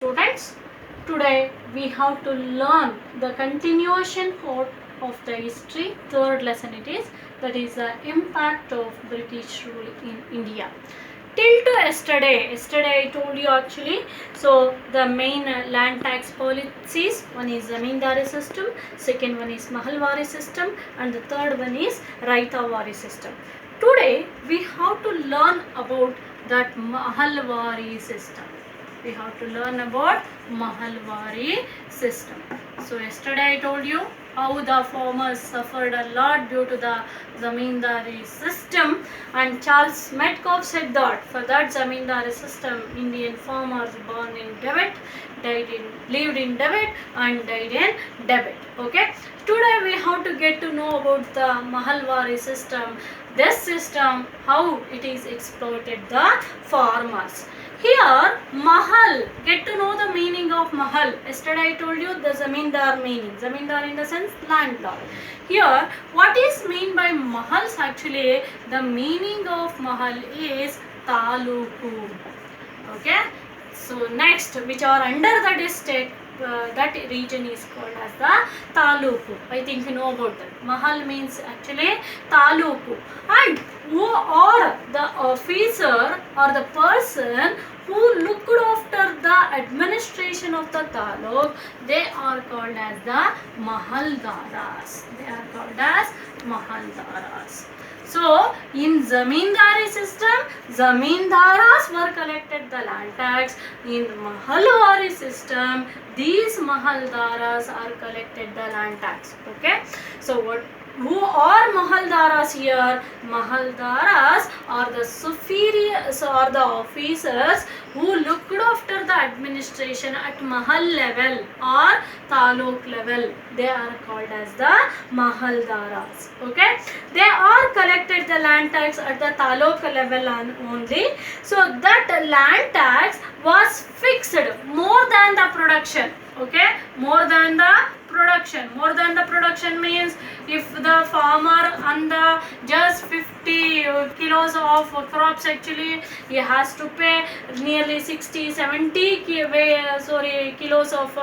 Students, today we have to learn the continuation part of the history. Third lesson it is, that is the impact of British rule in India. Till to yesterday I told you actually. So the main land tax policies, one is Zamindari system, second one is Mahalwari system, and the third one is Raitawari system. Today we have to learn about that Mahalwari system. We have to learn about Mahalwari system. So yesterday I told you how the farmers suffered a lot due to the Zamindari system, and Charles Metcalfe said that for that Zamindari system, Indian farmers born in debit, lived in debit and died in debit. Okay. Today we have to get to know about the Mahalwari system. This system, how it is exploited the farmers. Here, Mahal, get to know the meaning of Mahal. Yesterday I told you the Zamindar meaning. Zamindar in the sense landlord. Here, what is mean by Mahals actually? The meaning of Mahal is Taluku. Okay. So next, which are under the district, that region is called as the Taluku. I think you know about that. Mahal means actually Taluku. And who are the officer or the person who looked after the administration of the taluk, they are called as the Mahaldaras. They are called as Mahaldaras. So, in Zamindari system, Zamindaras were collected the land tax. In Mahalwari system, these Mahaldaras are collected the land tax. Okay. So, who are Mahaldaras here? Mahaldaras are the superiors or the officers who looked after the administration at Mahal level or Taluk level. They are called as the Mahaldaras. Okay. They are collected the land tax at the Taluk level only. So that land tax was fixed more than the production. Okay. More than the production. More than the production means if the farmer and the just 50 kilos of crops, actually he has to pay nearly 60-70 kilos of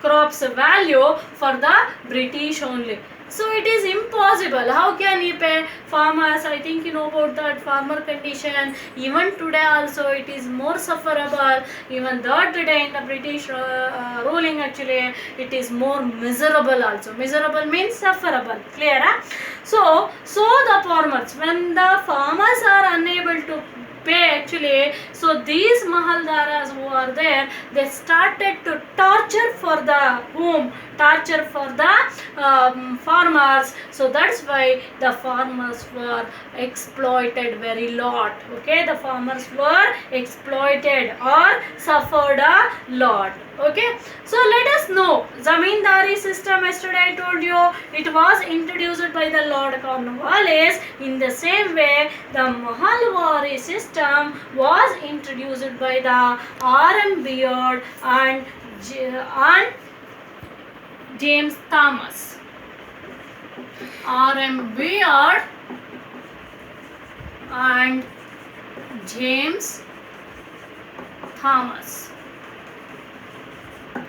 crops value for the British only. So it is impossible. How can he pay? Farmers, I think you know about that farmer condition. Even today also it is more sufferable. Even that day in the British ruling, actually it is more miserable also. Miserable means sufferable. Clear? Huh? So the farmers, when the farmers are unable to pay, actually, so these Mahaldaras who are there, they started to torture for the whom? Torture for the farmers. So that's why the farmers were exploited very lot. Okay, the farmers were exploited or suffered a lot. Okay, so let us know Zamindari system. Yesterday I told you it was introduced by the Lord Cornwallis. In the same way, the Mahalwari system was introduced by the R.M. Beard and James Thomas. R.M. Beard and James Thomas.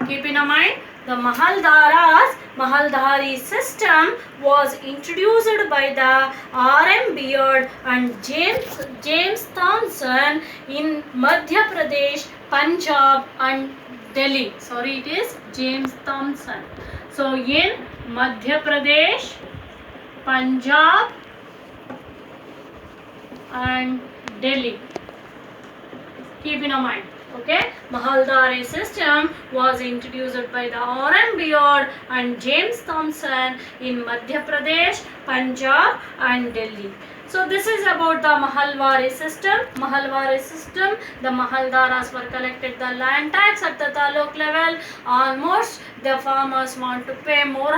Keep in mind, the Mahaldari system was introduced by the R.M. Beard and James Thompson in Madhya Pradesh, Punjab and Delhi. Sorry, it is James Thompson. So in Madhya Pradesh, Punjab and Delhi. Keep in mind. Okay, Mahaldari system was introduced by the R.M. Beard and James Thompson in Madhya Pradesh, Punjab and Delhi. So this is about the Mahalwari system. Mahalwari system, the Mahaldaras were collected the land tax at the taluk level. Almost the farmers want to pay more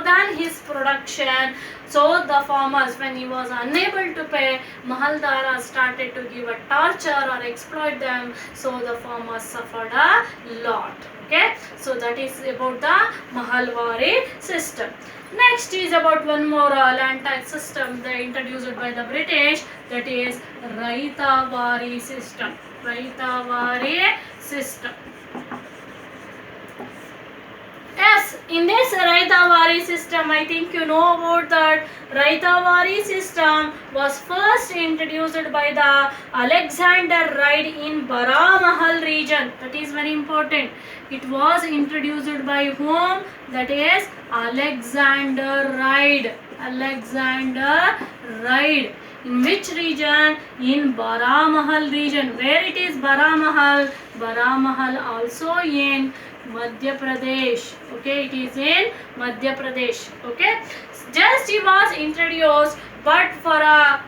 than his production. So the farmers, when he was unable to pay, Mahaldaras started to give a torture or exploit them. So the farmers suffered a lot. Okay, so that is about the Mahalwari system. Next is about one more land tax system they introduced by the British, that is Raitawari system. Raitawari system. in this Raitavari system, I think you know about that. Raitavari system was first introduced by the Alexander Ride in Baramahal region. That is very important. It was introduced by whom? That is Alexander Ride. Alexander Ride. In which region? In Baramahal region. Where it is Baramahal? Baramahal also in Madhya Pradesh. Okay, it is in Madhya Pradesh. Okay, just he was introduced, but for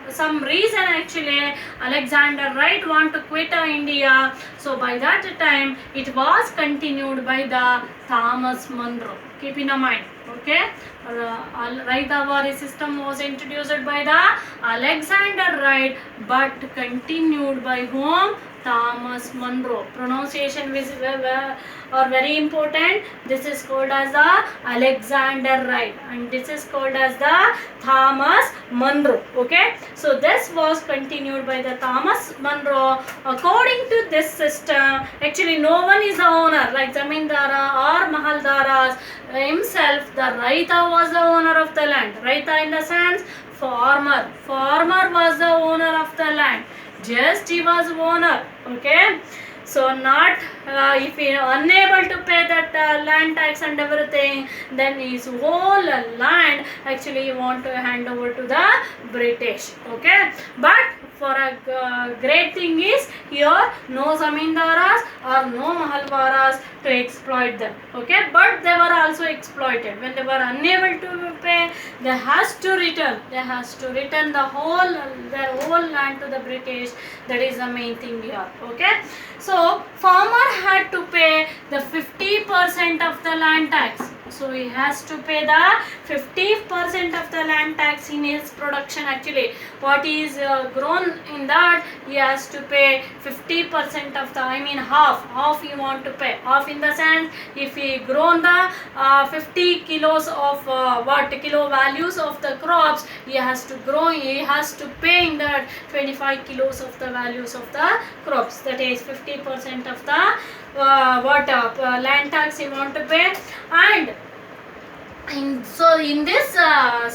some reason actually Alexander Wright want to quit India. So by that time it was continued by the Thomas Munro. Keep in mind. Okay, Raitavari system was introduced by the Alexander Wright, but continued by whom? Thomas Munro. Pronunciation is very important. This is called as the Alexander Wright, and this is called as the Thomas Munro. Okay, so this was continued by the Thomas Munro. According to this system, actually no one is the owner, like Zamindara or Mahaldaras himself. The Raita was the owner of the land. Raita in the sense farmer. Farmer was the owner of the land. Just he was owner. Okay, so not if he unable to pay that land tax and everything, then his whole land actually he want to hand over to the British. Okay, but for a great thing is here no zamindaras or no mahalwaras to exploit them. Okay, but they were also exploited. When they were unable to pay, they has to return. They has to return their whole land to the British. That is the main thing here. Okay, so farmer had to pay the 50% of the land tax. So he has to pay the 50% of the land tax in his production. Actually, what is grown in that, he has to pay 50% of the, I mean half he want to pay. Half in the sense, if he grown the 50 kilos of kilo values of the crops, he has to pay in that 25 kilos of the values of the crops. That is 50% of the land tax he want to pay. And so in this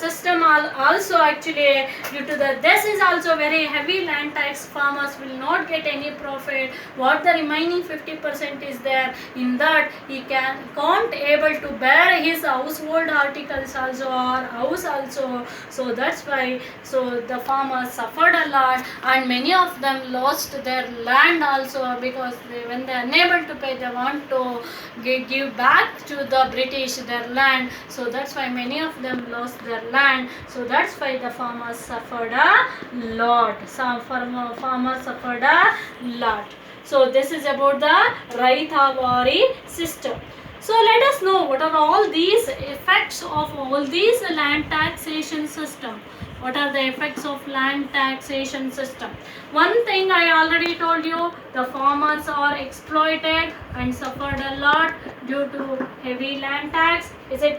system also actually due to this is also very heavy land tax, farmers will not get any profit. What the remaining 50% is there, in that he can't able to bear his household articles also or house also. So that's why the farmers suffered a lot, and many of them lost their land also, because when they are unable to pay, they want to give back to the British their land. So that's why many of them lost their land. So that's why the farmers suffered a lot. Some farmers suffered a lot. So this is about the Raitavari system. So let us know what are all these effects of all these land taxation system. What are the effects of land taxation system? One thing I already told you, the farmers are exploited and suffered a lot due to heavy land tax. Is it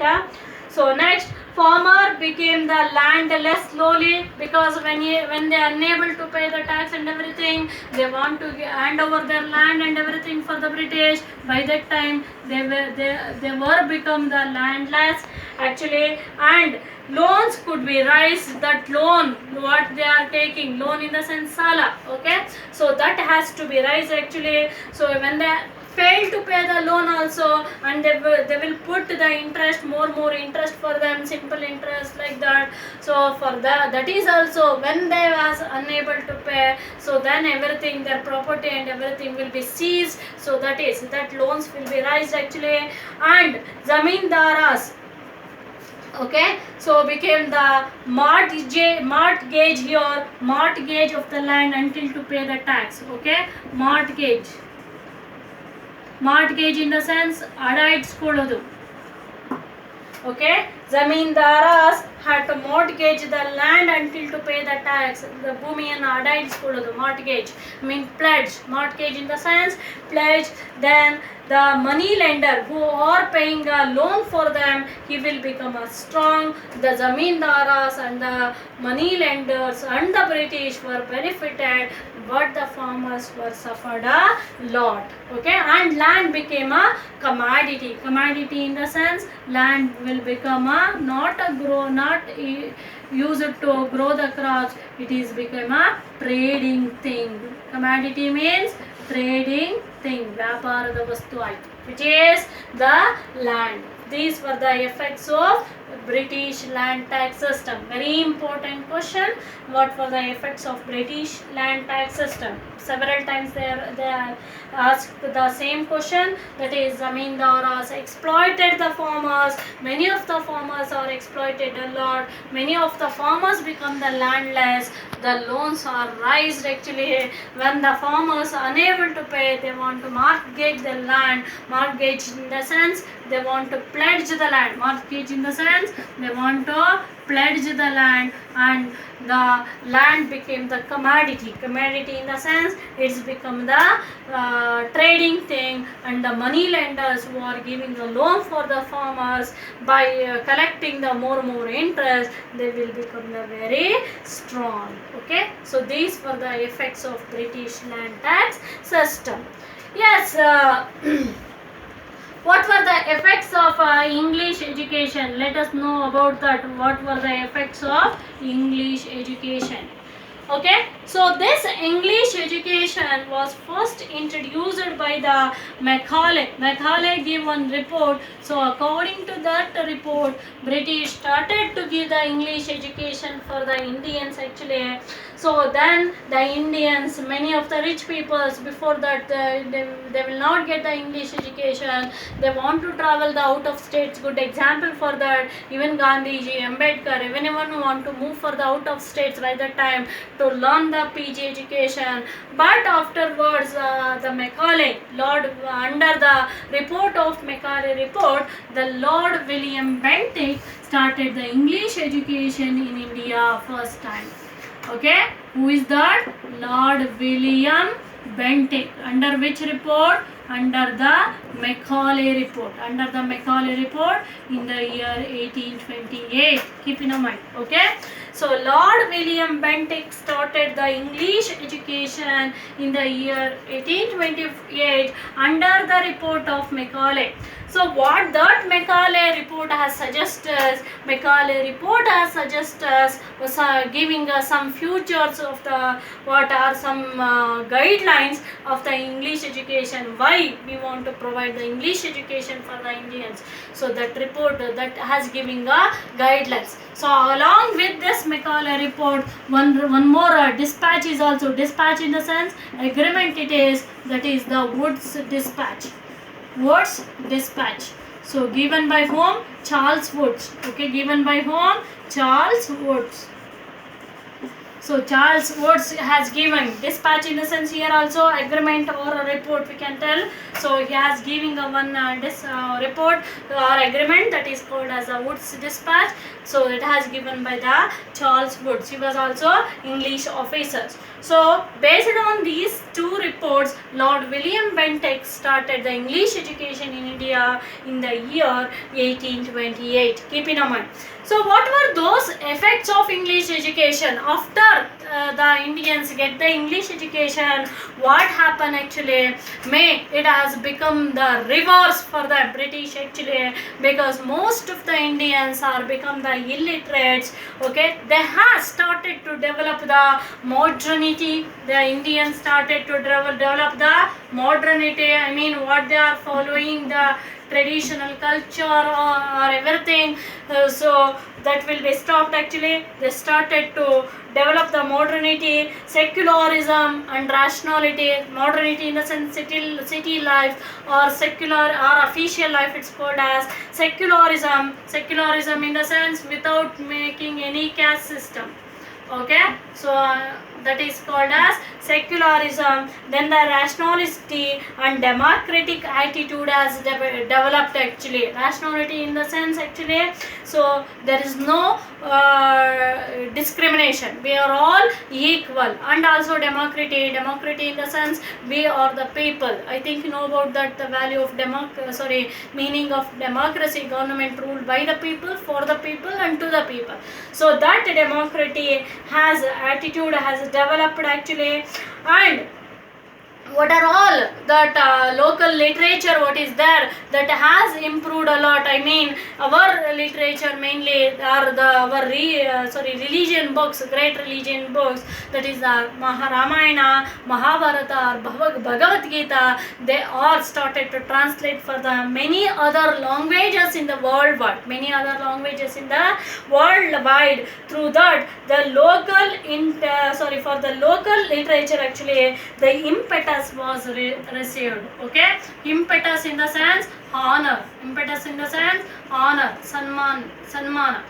so next, farmer became the landless slowly, because when they are unable to pay the tax and everything, they want to hand over their land and everything for the British. By that time they were become the landless actually, and loans could be raised. That loan what they are taking, loan in the sense sala, okay, so that has to be raised actually. So when they fail to pay the loan also, and they will put the interest, more interest for them, simple interest like that. So for that is also when they was unable to pay, so then everything, their property and everything will be seized. So that loans will be raised actually, and zamindaras, okay, so became the mortgage here, mortgage of the land until to pay the tax. Okay, mortgage in the sense ಅಡ ಇಟ್ಸ್ಕೊಳ್ಳೋದು. Okay, Zamindaras had to mortgage the land until to pay the tax. The bhumi and adai the mortgage. I mean pledge. Mortgage in the sense pledge. Then the money lender who are paying a loan for them, he will become a strong. The zamindaras and the money lenders and the British were benefited, but the farmers were suffered a lot. Okay, and land became a commodity. Commodity in the sense land will become a not used to grow the crops. It is become a trading thing. Commodity means trading thing, ವ್ಯಾಪಾರದ ವಸ್ತು ಆಯ್ತು, which is the land. These were the effects of British land tax system. Very important question. What were the effects of British land tax system? Several times they asked the same question. That is, zamindaras exploited the farmers. Many of the farmers are exploited a lot. Many of the farmers become the landless. The loans are raised actually when the farmers are unable to pay. They want to mortgage the land. Mortgage in the sense they want to pledge the land. Mortgage in the sense they want to pledge the land, and the land became the commodity. Commodity in the sense it's become the trading thing, and the money lenders who are giving a loan for the farmers by collecting the more interest, they will become the very strong. Okay, so these were the effects of British land tax system. Yes. What were the effects of English education? Let us know about that. What were the effects of English education? Okay, so this English education was first introduced by the Macaulay. Macaulay gave one report. So according to that report, British started to give the English education for the Indians actually. So then the Indians, many of the rich peoples, before that they will not get the English education. They want to travel the out of states. Good example for that, even Gandhiji, Ambedkar, anyone who want to move for the out of states by that time to learn the PG education. But afterwards the Macaulay, Lord, under the report of Macaulay report, the Lord William Bentinck started the English education in India first time. Okay, who is that? Lord William Bentinck. Under which report? Under the Macaulay report. Under the Macaulay report in the year 1828. Keep in mind. Okay, so Lord William Bentinck started the English education in the year 1828 under the report of Macaulay. So what that Macaulay report has suggested, Macaulay report has suggested was giving us some futures of the what are some guidelines of the English education. Why we want to provide the English education for the Indians? So that report that has giving a guidelines. So along with this Macaulay report, one more dispatch is also. Dispatch in the sense agreement it is, that is the Woods dispatch. Woods dispatch. So given by whom? Charles Woods. Okay, given by whom? Charles Woods. So Charles Woods has given dispatch in the sense here also agreement or a report we can tell. So he has giving a one report or agreement that is called as a Woods dispatch. So it has given by the Charles Woods. He was also English officers. So based on these two reports, Lord William Bentinck started the English education in India in the year 1828. Keep in mind. So what were those effects of English education? After the Indians get the English education, what happened actually? It has become the reverse for the British actually, because most of the Indians are become the illiterates. Okay, they have started to develop the modernity. The Indians started to develop the modernity. I mean, what they are following the traditional culture or everything. So that will be stopped actually. They started to develop the modernity, secularism and rationality. Modernity in the sense city life or secular or official life, it's called as secularism. Secularism in the sense without making any caste system. Okay, so that is called as secularism. Then the rationality and democratic attitude has developed actually. Rationality in the sense actually, so there is no discrimination, we are all equal. And also democracy in the sense we are the people. I think you know about that, the value of meaning of democracy, government ruled by the people, for the people and to the people. So that democracy has attitude has developed actually. And what are all that local literature what is there that has improved a lot. I mean our literature mainly are the our religion books, great religion books, that is the Ramayana, Mahabharata, Bhagavad Gita. They all started to translate for the many other languages in the world, many other languages in the worldwide. Through that the local for the local literature actually the impetus was received. Okay, impetus in the sense honor, sanmana.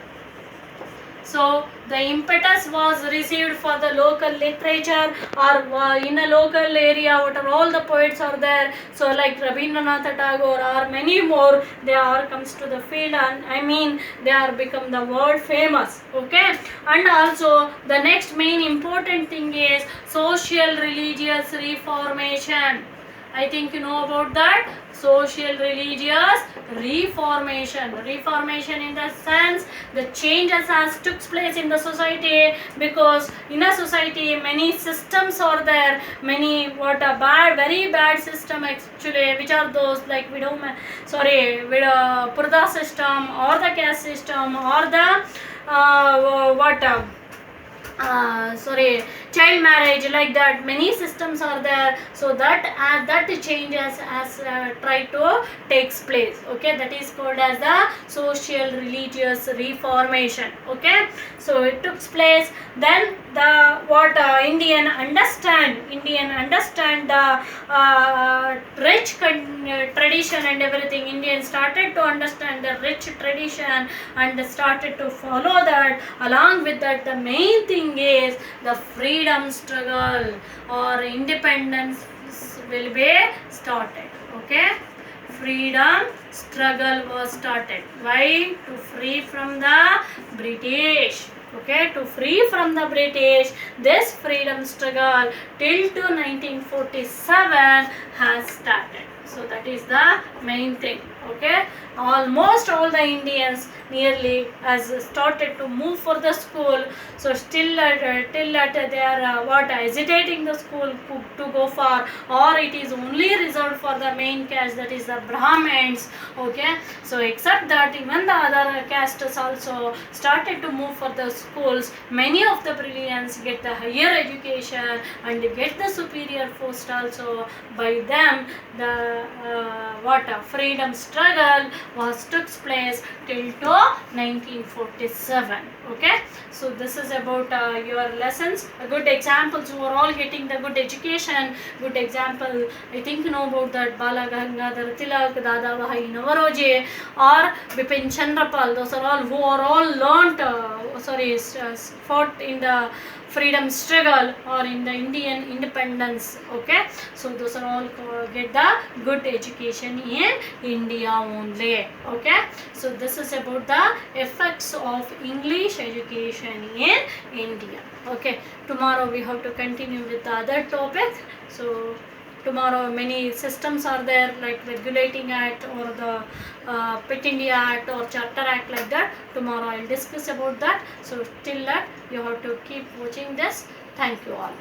So the impetus was received for the local literature, or in a local area what are all the poets are there. So like Rabindranath Tagore or many more, they are comes to the field, and I mean they are become the world famous. Okay, and also the next main important thing is social religious reformation. I think you know about that. Social religious reformation in the sense the changes has took place in the society, because in a society many systems are there, many very bad system actually, which are those like Purda system or the caste system or the child marriage, like that many systems are there. So that changes as try to takes place. Okay, that is called as the social religious reformation. Okay, so it took place. Then the Indian understand the rich tradition and everything. Indian started to understand the rich tradition and started to follow that. Along with that, the main thing is the freedom struggle or independence will be started. Okay, freedom struggle was started. Why? To free from the British. Okay, to free from the British, this freedom struggle till to 1947 has started. So that is the main thing. Okay, almost all the Indians nearly has started to move for the school. So still till that they are hesitating the school to go for, or it is only reserved for the main caste, that is the Brahmins. Okay, so except that even the other castes also started to move for the schools. Many of the brilliants get the higher education and get the superior post also. By them the freedom struggle was took place till to 1947. Okay, so this is about your lessons. Good examples, who are all getting the good education. Good example, I think you know about that Bala Gangadhar Tilak, Dada Bhai Naoroji or Bipin Chandrapal. Those are all who are all learnt fought in the freedom struggle or in the Indian independence. Okay, so those are all get the good education in India only. Okay, so this is about the effects of English education in India. Okay, tomorrow we have to continue with the other topic. So tomorrow many systems are there, like regulating act or the Pit India Act or Charter Act, like that. Tomorrow I will discuss about that. So till that you have to keep watching this. Thank you all.